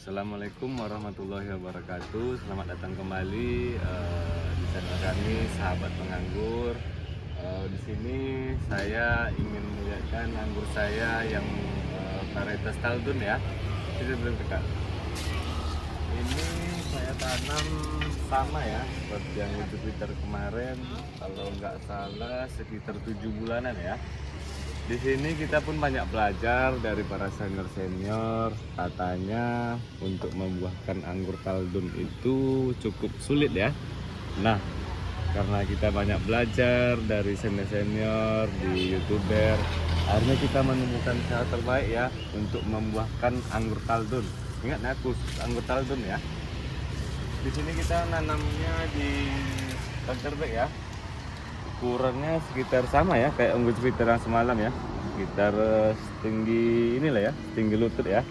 Assalamualaikum warahmatullahi wabarakatuh. Selamat datang kembali di channel kami Sahabat Penganggur. Di sini saya ingin melihatkan anggur saya yang varietas Taldun ya. Ini belum dekat. Ini saya tanam sama ya seperti yang di Twitter kemarin. Kalau nggak salah sekitar 7 bulanan ya. Di sini kita pun banyak belajar dari para senior-senior. Katanya untuk membuahkan anggur Taldun itu cukup sulit ya. Nah, karena kita banyak belajar dari senior-senior di YouTuber, akhirnya kita menemukan cara terbaik ya untuk membuahkan anggur Taldun. Ingat ya, khusus anggur Taldun ya. Di sini kita nanamnya di container bag ya. Ukurannya sekitar sama ya kayak anggur Jupiter yang semalam ya, sekitar setinggi inilah ya, setinggi lutut ya.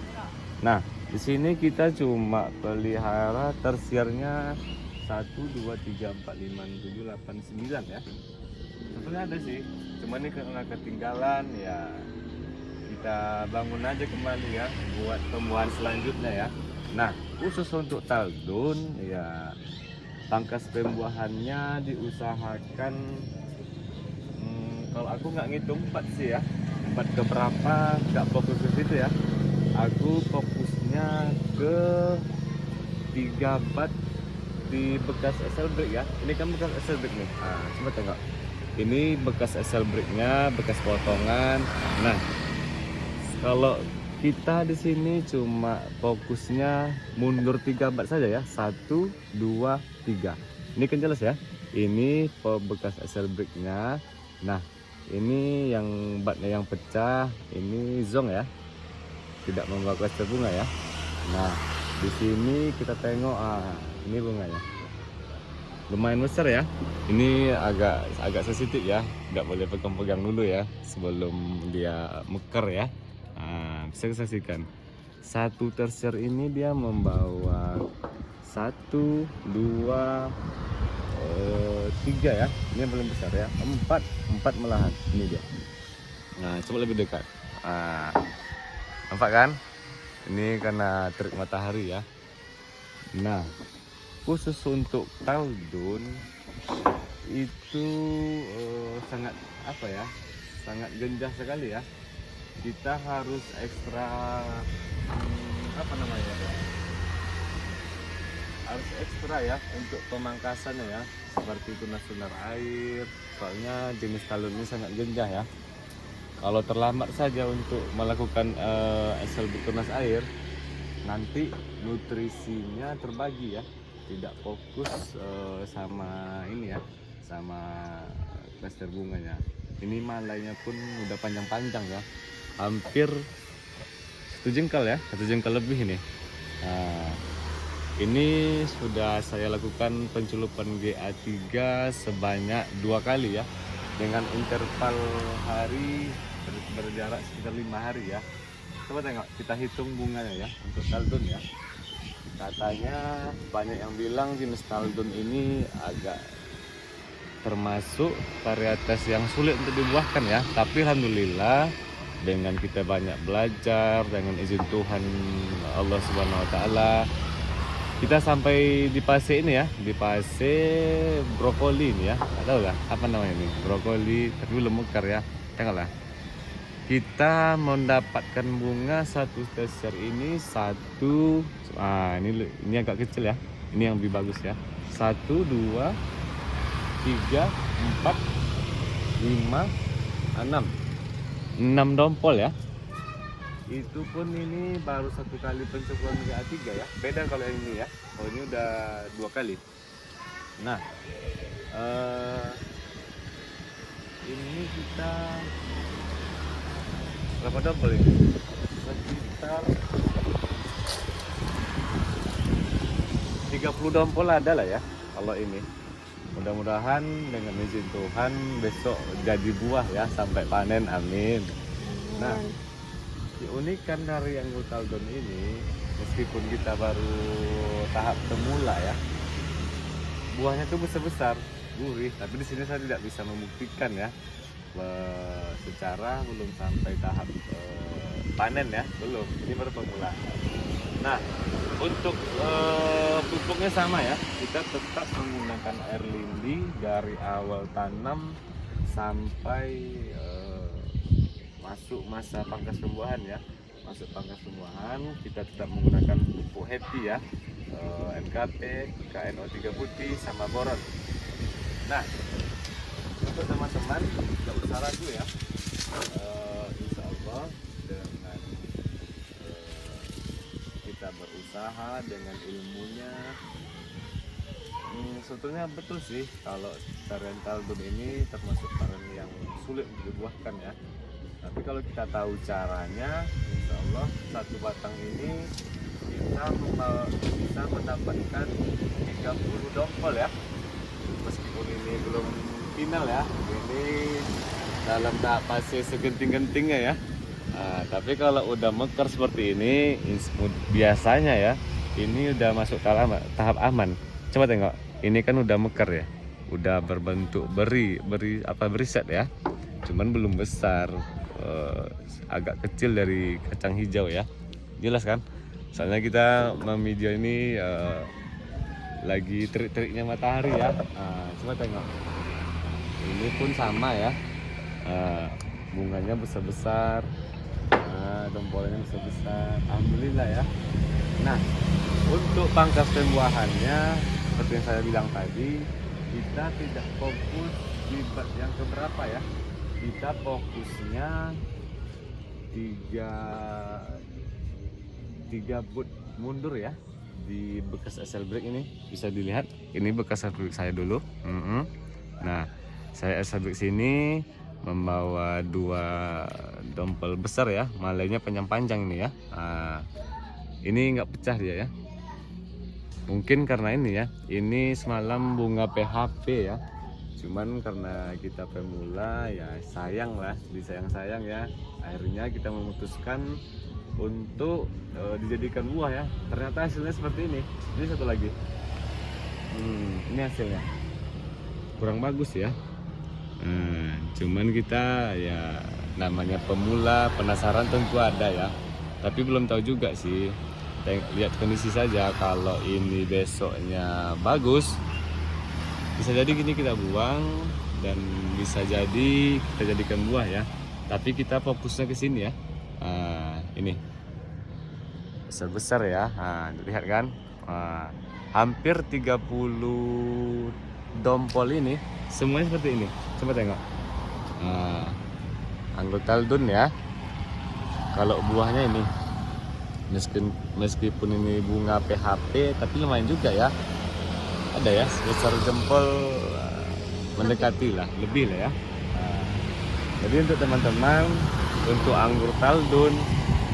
Nah, di sini kita cuma pelihara tersiernya 1 2 3 4 5 6 7 8 9 ya. Sebenarnya ada sih, cuma ini karena ketinggalan ya, kita bangun aja kembali ya buat pembuahan selanjutnya ya. Nah, khusus untuk Taldun ya, pangkas pembuahannya diusahakan kalau aku nggak ngitung 4 sih ya, 4 ke berapa nggak fokus ke situ ya. Aku fokusnya ke 3 bat di bekas SL brake ya. Ini kan bekas SL brake nih, coba tengok, ini bekas SL brake nya, bekas potongan. Nah, kalau kita di sini cuma fokusnya mundur 3 bat saja ya, 1 2 3. Ini kan jelas ya, ini bekas SL brake nya. Nah, ini yang batnya yang pecah, ini zong ya, tidak membawa klaster bunga ya. Nah, di sini kita tengok, ini bunganya lumayan besar ya. Ini agak sensitif ya, nggak boleh pegang-pegang dulu ya sebelum dia mekar ya. Bisa saksikan satu tersier ini dia membawa 1 2 3 ya, ini yang paling besar ya, 4 malahan ini dia. Nah, coba lebih dekat, nampak kan, ini karena terik matahari ya. Nah, khusus untuk Taldun itu sangat apa ya, sangat genjah sekali ya. Kita harus ekstra apa namanya ya, harus ekstra ya untuk pemangkasannya ya, seperti tunas-tunar air. Soalnya jenis Taldun ini sangat genjah ya. Kalau terlambat saja untuk melakukan SL tunas air, nanti nutrisinya terbagi ya, tidak fokus sama ini ya, sama klaster bunganya. Ini malainya pun udah panjang-panjang ya, hampir 1 jengkal ya, 1 jengkal lebih ini. Nah, ini sudah saya lakukan penculupan GA3 sebanyak 2 kali ya, dengan interval hari berjarak sekitar 5 hari ya. Coba tengok, kita hitung bunganya ya untuk Taldun ya. Katanya banyak yang bilang jenis Taldun ini agak termasuk varietas yang sulit untuk dibuahkan ya. Tapi alhamdulillah dengan kita banyak belajar, dengan izin Tuhan Allah Subhanahu wa taala, kita sampai di fase ini ya, di fase brokoli ini ya. Nggak tahu lah apa namanya ini, brokoli tapi belum mekar ya. Tengoklah, kita mendapatkan bunga satu tersier ini satu, ini agak kecil ya, ini yang lebih bagus ya. 1 2 3 4 5 6 dompol ya. Itu pun ini baru 1 kali pencobaan GA3 ya. Beda kalau yang ini ya, kalau ini udah 2 kali. Nah, ini kita berapa dompol ini? Sekitar 30 dompol ada lah ya kalau ini. Mudah-mudahan dengan izin Tuhan besok jadi buah ya, sampai panen, amin. Nah, keunikan dari anggur Taldun ini, meskipun kita baru tahap semula ya, buahnya tuh besar-besar, gurih. Tapi di sini saya tidak bisa membuktikan ya, secara belum sampai tahap panen ya, belum. Ini baru pemula. Nah, Untuk pupuknya sama ya, kita tetap menggunakan air lindi dari awal tanam sampai masuk masa pangkas tumbuhan ya. Masuk pangkas tumbuhan kita tetap menggunakan pupuk happy ya, NKP, KNO3 putih sama boron. Nah, untuk teman-teman tidak usah ragu ya, insya Allah dengan kita berusaha dengan ilmunya, sebetulnya betul sih kalau tarian Taldun ini termasuk tarian yang sulit untuk dibuahkan ya. Tapi kalau kita tahu caranya, insya Allah satu batang ini kita bisa mendapatkan 30 dompol ya. Meskipun ini belum final ya, ini dalam tahap fase segenting-gentingnya ya. Nah, tapi kalau udah mekar seperti ini, biasanya ya, ini udah masuk tahap aman. Coba tengok, ini kan udah mekar ya, udah berbentuk beriset ya, cuman belum besar, agak kecil dari kacang hijau ya, jelas kan? Soalnya kita video ini lagi terik-teriknya matahari ya. Coba tengok, ini pun sama ya, bunganya besar-besar. Dompolinya besar-besar, alhamdulillah ya. Nah, untuk pangkas pembuahannya seperti yang saya bilang tadi, kita tidak fokus di bat yang keberapa ya, kita fokusnya tiga boot mundur ya di bekas SL brake. Ini bisa dilihat, ini bekas SL brake saya dulu. Nah, saya SL brake sini membawa 2 dompel besar ya, malainya panjang-panjang ini ya. Ini nggak pecah dia ya, mungkin karena ini ya, ini semalam bunga PHP ya, cuman karena kita pemula ya sayang lah, disayang-sayang ya, akhirnya kita memutuskan untuk dijadikan buah ya. Ternyata hasilnya seperti ini. Ini satu lagi, ini hasilnya kurang bagus ya. Cuman kita ya namanya pemula, penasaran tentu ada ya, tapi belum tahu juga sih. Lihat kondisi saja, kalau ini besoknya bagus, bisa jadi gini kita buang dan bisa jadi kita jadikan buah ya. Tapi kita fokusnya ke sini ya. Ini besar-besar ya. Lihat kan, hampir 30 dompol ini semuanya seperti ini. Coba tengok, Anggur Taldun ya. Kalau buahnya ini, meskipun ini bunga PHP, tapi lumayan juga ya. Ada ya sebesar jempol, mendekati lah, lebih lah ya. Jadi untuk teman-teman, untuk anggur Taldun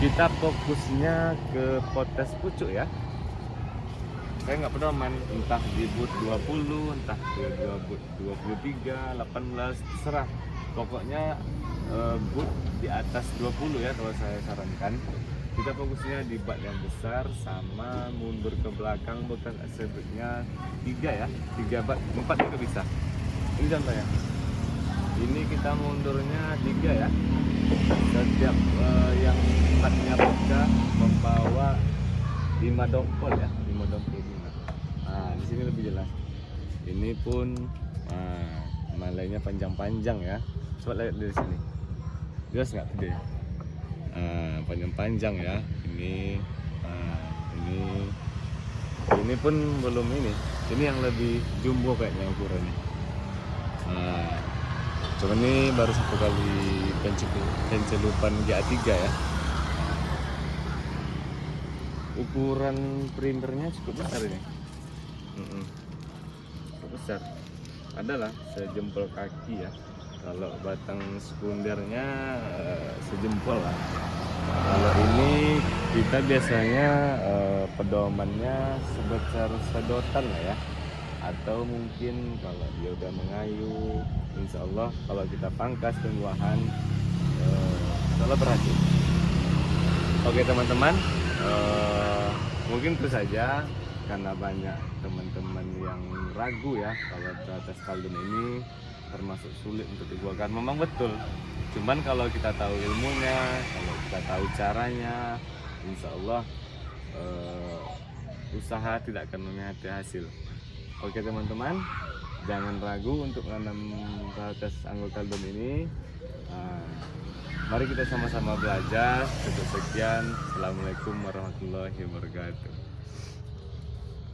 kita fokusnya ke potes pucuk ya. Saya nggak pedoman, entah di boot 20, entah ke boot 23, 18, terserah. Pokoknya boot di atas 20 ya kalau saya sarankan. Kita fokusnya di bat yang besar sama mundur ke belakang bekas sebetulnya 3 ya, 3 bat, 4 juga bisa. Ini contohnya, ini kita mundurnya 3 ya. Setiap yang batnya pecah membawa 5 dompol ya, 5 dompol bunga. Di sini lebih jelas. Ini pun malainya panjang-panjang ya. Coba lihat dari sini, jelas nggak dia? Panjang-panjang ya. Ini pun belum ini. Ini yang lebih jumbo kayaknya ukurannya. Cuman ini baru 1 kali pencelupan GA3 ya. Ukuran printernya cukup besar ini. Cukup besar. Adalah sejempol kaki ya. Kalau batang sekundernya sejempol lah. Kalau ini kita biasanya pedomannya sebesar sedotan lah ya. Atau mungkin kalau dia udah mengayu, insya Allah kalau kita pangkas pembuahan, insya Allah berhasil. Oke teman-teman, mungkin itu saja, karena banyak teman-teman yang ragu ya kalau tes Taldun ini termasuk sulit untuk dibuahkan. Memang betul, cuman kalau kita tahu ilmunya, kalau kita tahu caranya, insya Allah usaha tidak akan mengkhianati hasil. Oke teman-teman, jangan ragu untuk menanam varietas Uncle Kaldun ini. Mari kita sama-sama belajar. Cukup sekian. Assalamualaikum warahmatullahi wabarakatuh.